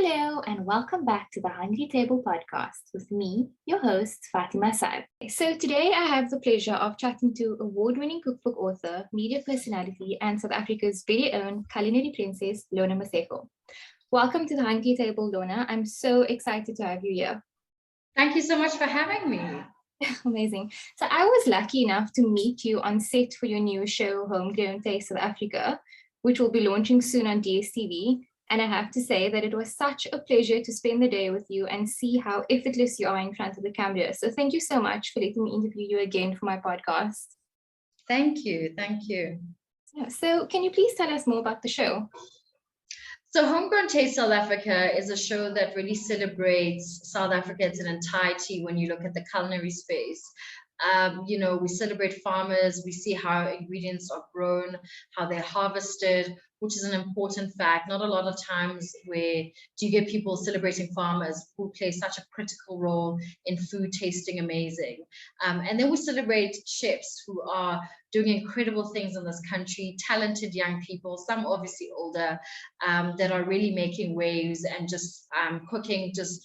Hello, and welcome back to the Hungry Table podcast with me, your host, Fatima Saib. So, today I have the pleasure of chatting to award winning cookbook author, media personality, and South Africa's very own culinary princess, Lorna Maseko. Welcome to the Hungry Table, Lorna. I'm so excited to have you here. Thank you so much for having me. Amazing. So, I was lucky enough to meet you on set for your new show, Homegrown Tastes South Africa, which will be launching soon on DSTV. And I have to say that it was such a pleasure to spend the day with you and see how effortless you are in front of the camera. So thank you so much for letting me interview you again for my podcast. Thank you. Thank you. Yeah, so can you please tell us more about the show? So Homegrown Tastes South Africa is a show that really celebrates South Africa as an entirety when you look at the culinary space. We celebrate farmers, we see how ingredients are grown, how they're harvested, which is an important fact. Not a lot of times where do you get people celebrating farmers who play such a critical role in food tasting amazing. And then we celebrate chefs who are doing incredible things in this country, talented young people, some obviously older, that are really making waves and just cooking just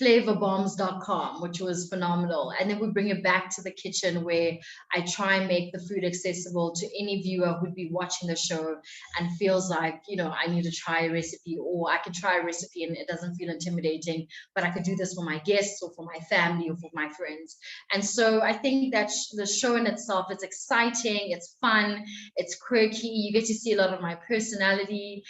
flavorbombs.com, which was phenomenal. And then we bring it back to the kitchen where I try and make the food accessible to any viewer who'd be watching the show and feels like, I need to try a recipe, or I can try a recipe and it doesn't feel intimidating, but I could do this for my guests or for my family or for my friends. And so I think that the show in itself is exciting, it's fun, it's quirky, you get to see a lot of my personality,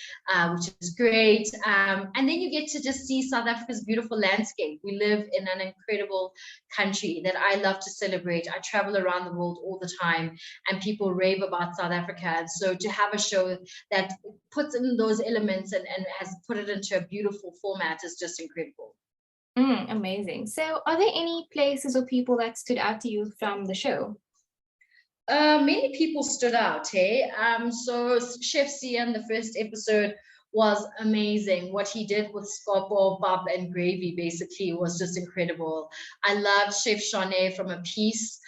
which is great. And then you get to just see South Africa's beautiful landscape. We live in an incredible country that I love to celebrate. I travel around the world all the time and people rave about South Africa. And so to have a show that puts in those elements and has put it into a beautiful format is just incredible. Amazing. So are there any places or people that stood out to you from the show? Many people stood out, hey? So Chef Sian, the first episode, was amazing. What he did with scopo, bab, and gravy basically was just incredible. I love Chef Shane from A Piece,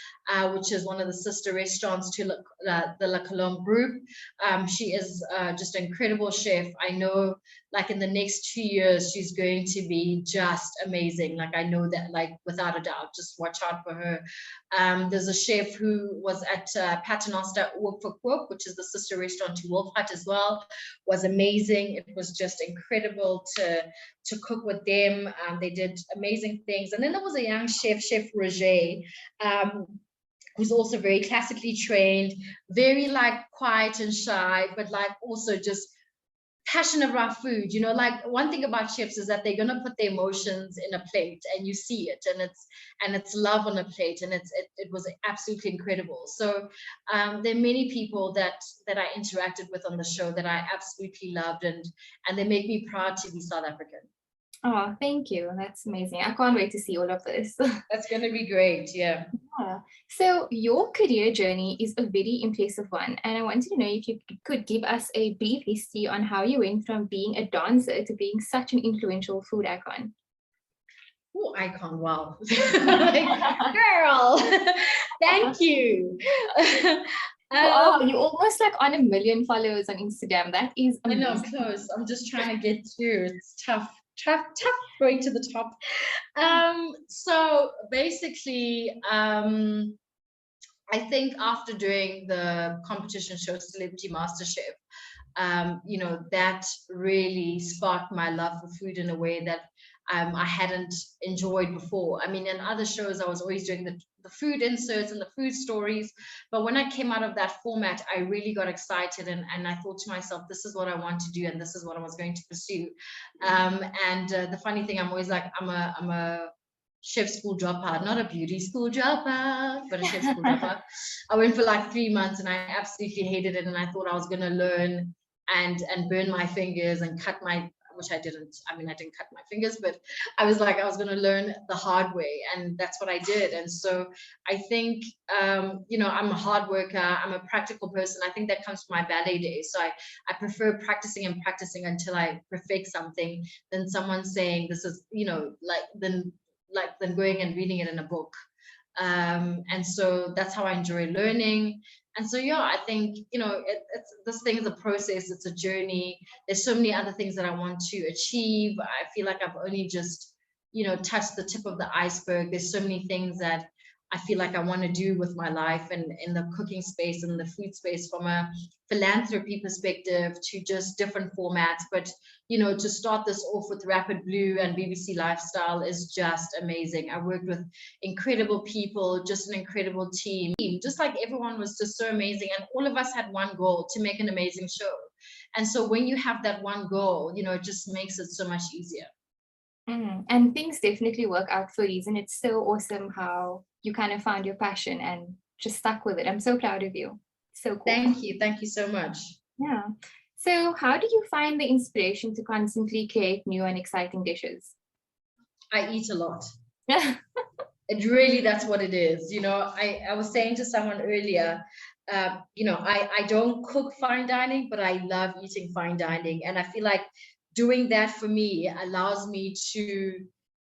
which is one of the sister restaurants to the La Colombe group. She is just an incredible chef. I know like in the next 2 years, she's going to be just amazing. Like I know that, like without a doubt, just watch out for her. There's a chef who was at Paternoster Oop, which is the sister restaurant to Wolf Hut as well, was amazing. It was just incredible to cook with them. They did amazing things. And then there was a young chef, Chef Roger, who's also very classically trained, very like quiet and shy, but like also just passionate about food. Like one thing about chefs is that they're going to put their emotions in a plate and you see it, and it's love on a plate, and it was absolutely incredible. So there are many people that I interacted with on the show that I absolutely loved, and they make me proud to be South African. Oh, thank you. That's amazing. I can't wait to see all of this. That's going to be great. Yeah. So your career journey is a very impressive one. And I wanted to know if you could give us a brief history on how you went from being a dancer to being such an influential food icon. Oh, icon. Wow. Girl, thank you. You're almost like on 1 million followers on Instagram. That is amazing. I know, I'm close. I'm just trying to get through. It's tough going to the top. So basically, I think after doing the competition show Celebrity MasterChef, that really sparked my love for food in a way that I hadn't enjoyed before. I mean, in other shows, I was always doing the food inserts and the food stories. But when I came out of that format, I really got excited and I thought to myself, this is what I want to do and this is what I was going to pursue. The funny thing, I'm always like, I'm a chef school dropout, not a beauty school dropout, but a chef school dropout. I went for like 3 months and I absolutely hated it. And I thought I was going to learn and burn my fingers and cut my, which I didn't. I mean, I didn't cut my fingers, but I was like, I was going to learn the hard way. And that's what I did. And so I think, I'm a hard worker. I'm a practical person. I think that comes from my ballet days. So I prefer practicing until I perfect something than someone saying this is, than going and reading it in a book. And so that's how I enjoy learning. And so, yeah, I think, this thing is a process, it's a journey. There's so many other things that I want to achieve. I feel like I've only just, touched the tip of the iceberg. There's so many things that I feel like I want to do with my life and in the cooking space and the food space, from a philanthropy perspective to just different formats. But, to start this off with Rapid Blue and BBC Lifestyle is just amazing. I worked with incredible people, just an incredible team. Just like everyone was just so amazing. And all of us had one goal: to make an amazing show. And so when you have that one goal, it just makes it so much easier. And things definitely work out for a reason. It's so awesome how you kind of found your passion and just stuck with it. I'm so proud of you. So cool. Thank you. Thank you so much. Yeah. So how do you find the inspiration to constantly create new and exciting dishes? I eat a lot. It really, that's what it is. I was saying to someone earlier, I don't cook fine dining, but I love eating fine dining. And I feel like doing that for me allows me to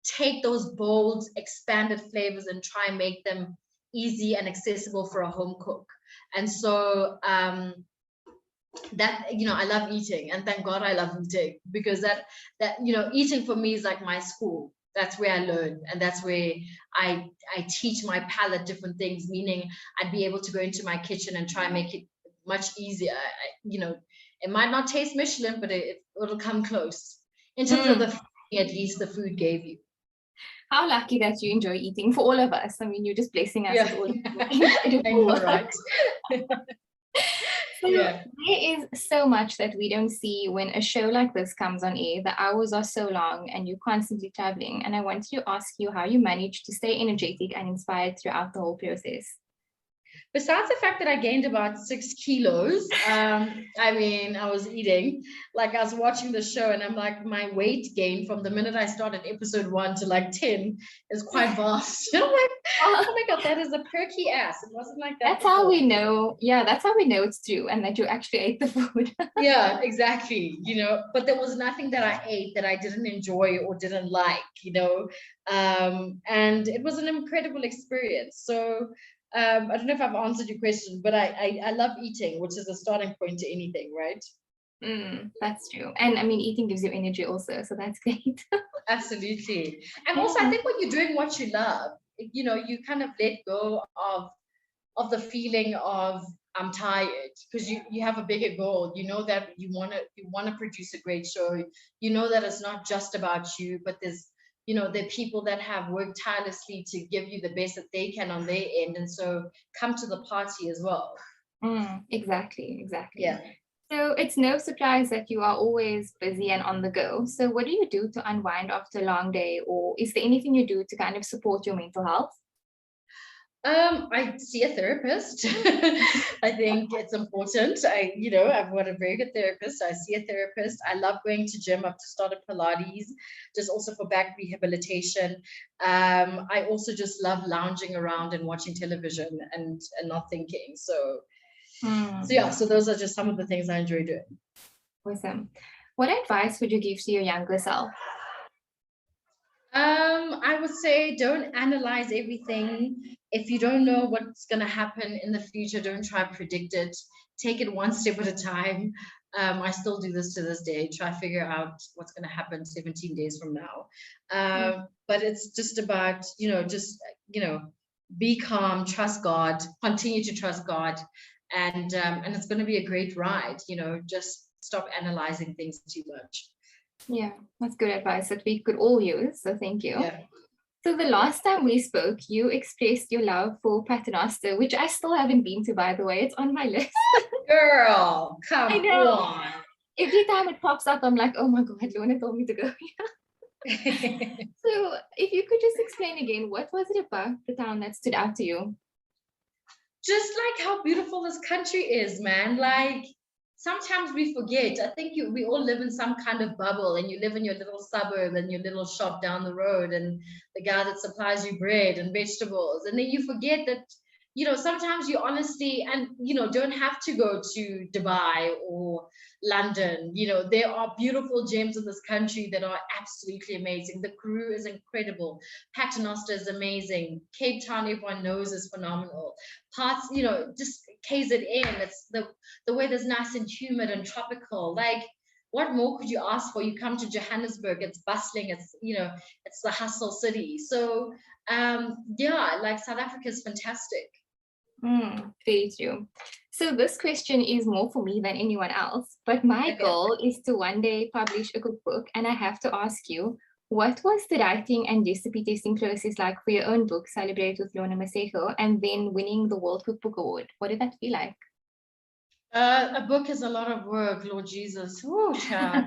take those bold, expanded flavors and try and make them easy and accessible for a home cook. And so that, I love eating, and thank God I love eating, because that eating for me is like my school. That's where I learn, and that's where I teach my palate different things, meaning I'd be able to go into my kitchen and try and make it much easier. It might not taste Michelin, but it'll come close. In terms of the food, at least the food gave you. How lucky that you enjoy eating, for all of us. I mean, you're just blessing us with all incredible work. Right. So there is so much that we don't see when a show like this comes on air. The hours are so long and you're constantly traveling. And I wanted to ask you how you manage to stay energetic and inspired throughout the whole process. Besides the fact that I gained about 6 kilos, I was eating, like I was watching the show and I'm like, my weight gain from the minute I started episode 1 to like 10 is quite vast. I'm like, oh my God, that is a perky ass. It wasn't like that. That's before. How we know. Yeah, that's how we know it's true and that you actually ate the food. Yeah, exactly. But there was nothing that I ate that I didn't enjoy or didn't like, and it was an incredible experience. So I don't know if I've answered your question, but I love eating, which is a starting point to anything, right? That's true. And I mean, eating gives you energy also, so that's great. Absolutely. And also, I think when you're doing what you love, you kind of let go of the feeling of I'm tired, because you have a bigger goal. You know that you want to produce a great show. You know that it's not just about you, but there's there are people that have worked tirelessly to give you the best that they can on their end, and so come to the party as well. Exactly. Yeah. So it's no surprise that you are always busy and on the go. So what do you do to unwind after a long day, or is there anything you do to kind of support your mental health? I see a therapist. I think it's important. I've got a very good therapist. I see a therapist. I love going to gym. I've just started Pilates, just also for back rehabilitation. I also just love lounging around and watching television and not thinking. So those are just some of the things I enjoy doing. Awesome. What advice would you give to your younger self? I would say don't analyze everything. If you don't know what's going to happen in the future, don't try to predict it. Take it one step at a time. I still do this to this day, try to figure out what's going to happen 17 days from now. But it's just about, be calm, trust God, continue to trust God. And it's going to be a great ride. Just stop analyzing things too much. Yeah, that's good advice that we could all use. So thank you. Yeah. So the last time we spoke, you expressed your love for Paternoster, which I still haven't been to, by the way. It's on my list. Girl, come on. Every time it pops up, I'm like, oh my God, Lorna told me to go. So if you could just explain again, what was it about the town that stood out to you? Just like how beautiful this country is, man. Like, sometimes we forget. I think we all live in some kind of bubble, and you live in your little suburb and your little shop down the road and the guy that supplies you bread and vegetables. And then you forget that, you know, sometimes you honestly, and, you know, don't have to go to Dubai or London. You know, there are beautiful gems in this country that are absolutely amazing. The Karoo is incredible. Paternoster is amazing. Cape Town, everyone knows, is phenomenal. Parts, you know, just KZN, it's the weather's nice and humid and tropical. Like, what more could you ask for? You come to Johannesburg, it's bustling, it's, you know, it's the hustle city. So yeah, like South Africa is fantastic. Very true. So this question is more for me than anyone else, but my goal is to one day publish a cookbook, and I have to ask you, what was the writing and recipe tasting process like for your own book, Celebrate with Lorna Maseko, and then winning the World Cookbook Award? What did that feel like? A book is a lot of work, Lord Jesus. Woo, child.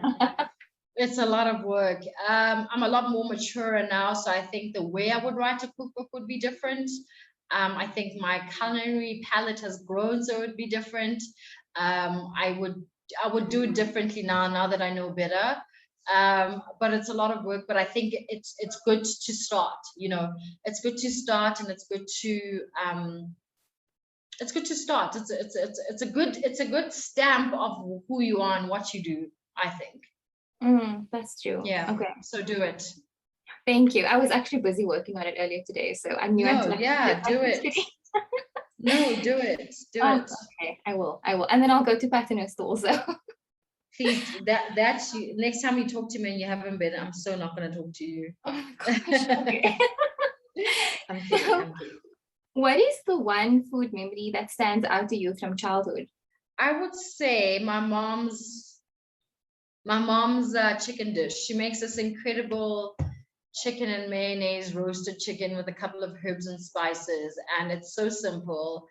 It's a lot of work. I'm a lot more mature now, so I think the way I would write a cookbook would be different. I think my culinary palate has grown, so it would be different. I would do it differently now that I know better. But it's a lot of work. But I think it's good to start. You know, it's good to start, and it's good to start. It's a good stamp of who you are and what you do, I think. That's true. Yeah. Okay. So do it. Thank you. I was actually busy working on it earlier today, so I knew I had to do it. No, do it. Do it. Okay, I will. And then I'll go to Paternoster also. Please, that's you. Next time you talk to me and you haven't been, I'm so not going to talk to you. Oh my gosh. Okay. I'm kidding. What is the one food memory that stands out to you from childhood? I would say my mom's chicken dish. She makes this incredible chicken and mayonnaise roasted chicken with a couple of herbs and spices, and it's so simple.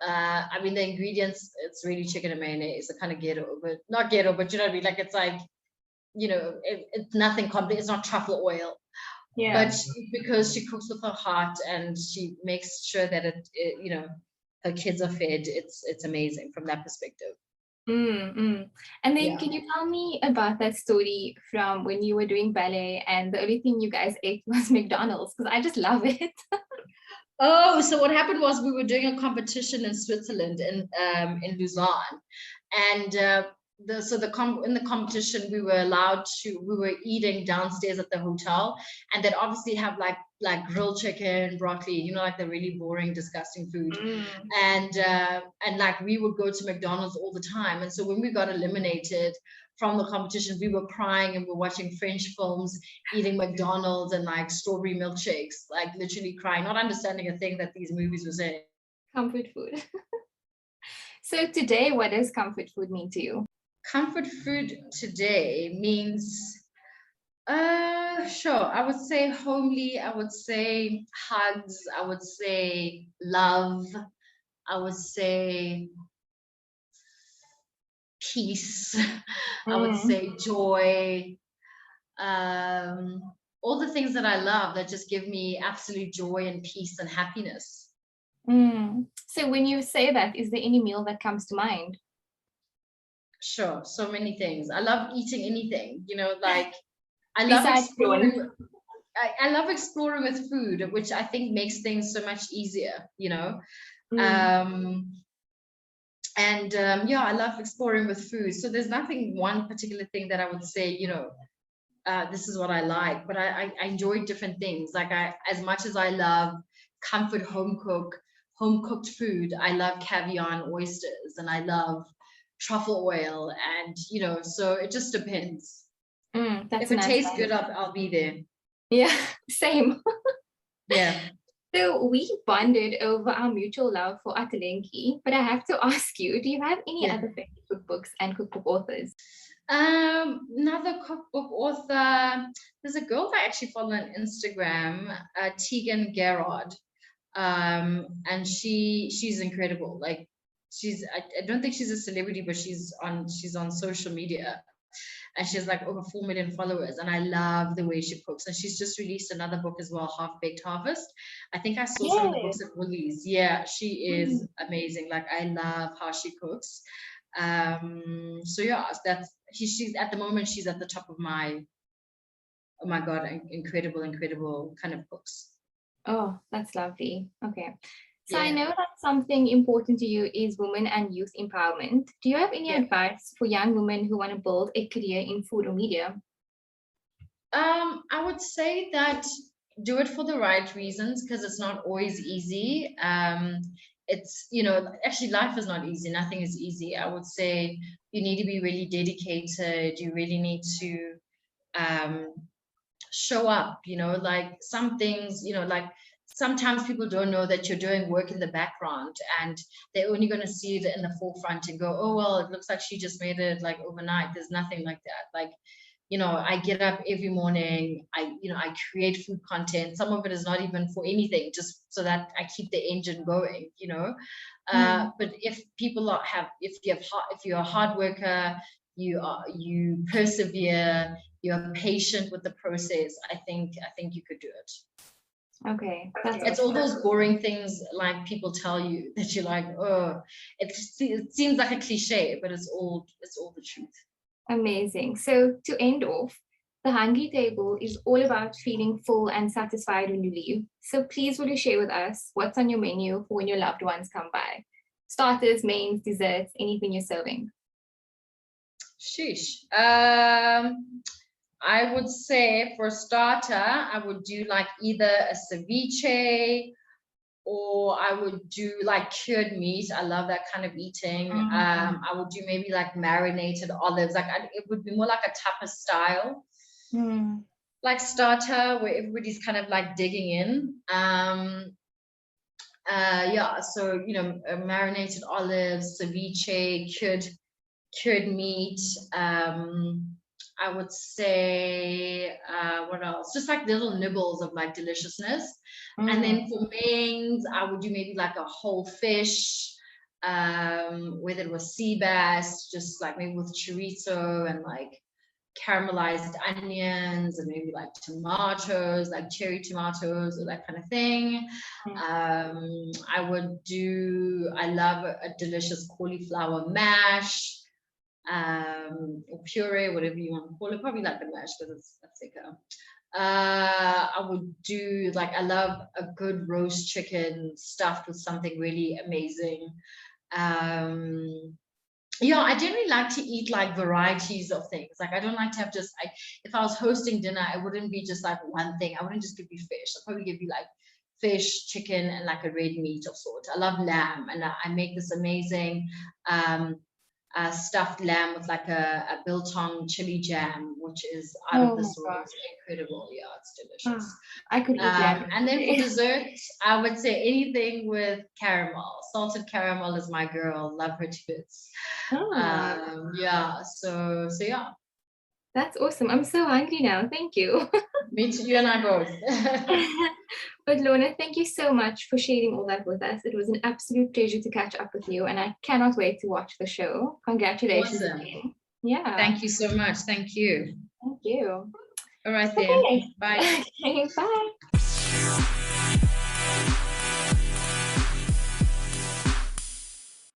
I mean, the ingredients, it's really chicken and mayonnaise. It's kind of ghetto, but not ghetto, but you know what I mean? Like, it's like, you know, it's nothing complex. It's not truffle oil. Yeah. But because she cooks with her heart and she makes sure that it you know, her kids are fed, it's amazing from that perspective. And then can you tell me about that story from when you were doing ballet and the only thing you guys ate was McDonald's? Because I just love it. Oh, so what happened was we were doing a competition in Switzerland in Lausanne, and in the competition we were eating downstairs at the hotel, and they'd obviously have like grilled chicken, broccoli, you know, like the really boring, disgusting food. And like we would go to McDonald's all the time. And so when we got eliminated from the competition, we were crying and we're watching French films, eating McDonald's and like strawberry milkshakes, like literally crying, not understanding a thing that these movies were saying. Comfort food. So today, what does comfort food mean to you? Comfort food today means, sure, I would say homely, I would say hugs, I would say love, I would say peace, I would say joy, all the things that I love that just give me absolute joy and peace and happiness. So when you say that, is there any meal that comes to mind? Sure, so many things. I love eating anything, you know, like I love exploring. I love exploring with food, which I think makes things so much easier, you know. Yeah, I love exploring with food. So there's nothing one particular thing that I would say, you know, this is what I like, but I enjoy different things. Like as much as I love comfort home cooked food, I love caviar and oysters, and I love truffle oil, and you know, so it just depends. If it tastes good, I'll be there. Yeah, same. Yeah. So we bonded over our mutual love for Atalenki, but I have to ask you, do you have any other favorite cookbooks and cookbook authors? Another cookbook author, there's a girl that I actually follow on Instagram, Tegan Garrod, and she's incredible. Like I don't think she's a celebrity, but she's on social media, and she has like over 4 million followers, and I love the way she cooks. And she's just released another book as well, Half Baked Harvest. I think I saw some of the books at Woolies. Yeah, she is amazing. Like I love how she cooks. So yeah, she's at the moment, she's at the top of my, oh my god, incredible kind of books. Oh, that's lovely. Okay, So I know that something important to you is women and youth empowerment. Do you have any advice for young women who want to build a career in food or media? I would say that do it for the right reasons, because it's not always easy. It's, actually life is not easy. Nothing is easy. I would say you need to be really dedicated. You really need to show up, like some things, like sometimes people don't know that you're doing work in the background, and they're only going to see it in the forefront and go, oh, well, it looks like she just made it like overnight. There's nothing like that. Like, I get up every morning, I create food content. Some of it is not even for anything, just so that I keep the engine going, but if you're a hard worker, you persevere, you're patient with the process, I think you could do it. Okay. It's all those boring things like people tell you that you're like, oh, it seems like a cliche, but it's all the truth. Amazing. So to end off, the Hungry Table is all about feeling full and satisfied when you leave. So please will you share with us what's on your menu for when your loved ones come by? Starters, mains, desserts, anything you're serving. Sheesh. I would say for starter, I would do like either a ceviche, or I would do like cured meat. I love that kind of eating. I would do maybe like marinated olives. Like it would be more like a tapas style, like starter, where everybody's kind of like digging in. So marinated olives, ceviche, cured meat. I would say what else? Just like little nibbles of like deliciousness. And then for mains, I would do maybe like a whole fish, whether it was sea bass, just like maybe with chorizo and like caramelized onions and maybe like tomatoes, like cherry tomatoes or that kind of thing. I love a delicious cauliflower mash, or puree, whatever you want to call it, probably like the mash because that's thicker. I would do I love a good roast chicken stuffed with something really amazing. I generally like to eat like varieties of things. Like I don't like to have just if I was hosting dinner, it wouldn't be just like one thing. I wouldn't just give you fish. I'd probably give you like fish, chicken, and like a red meat of sort. I love lamb, and I make this amazing stuffed lamb with like a biltong chili jam, which is out of this world. It's incredible. Yeah, it's delicious. I could eat lamb. And then for dessert, I would say anything with caramel. Salted caramel is my girl. Love her to bits. So yeah. That's awesome. I'm so hungry now. Thank you. Me too, you and I both. But Lorna, thank you so much for sharing all that with us. It was an absolute pleasure to catch up with you, and I cannot wait to watch the show. Congratulations again. Yeah. Thank you so much. Thank you. Thank you. All right then. Bye. Okay, bye.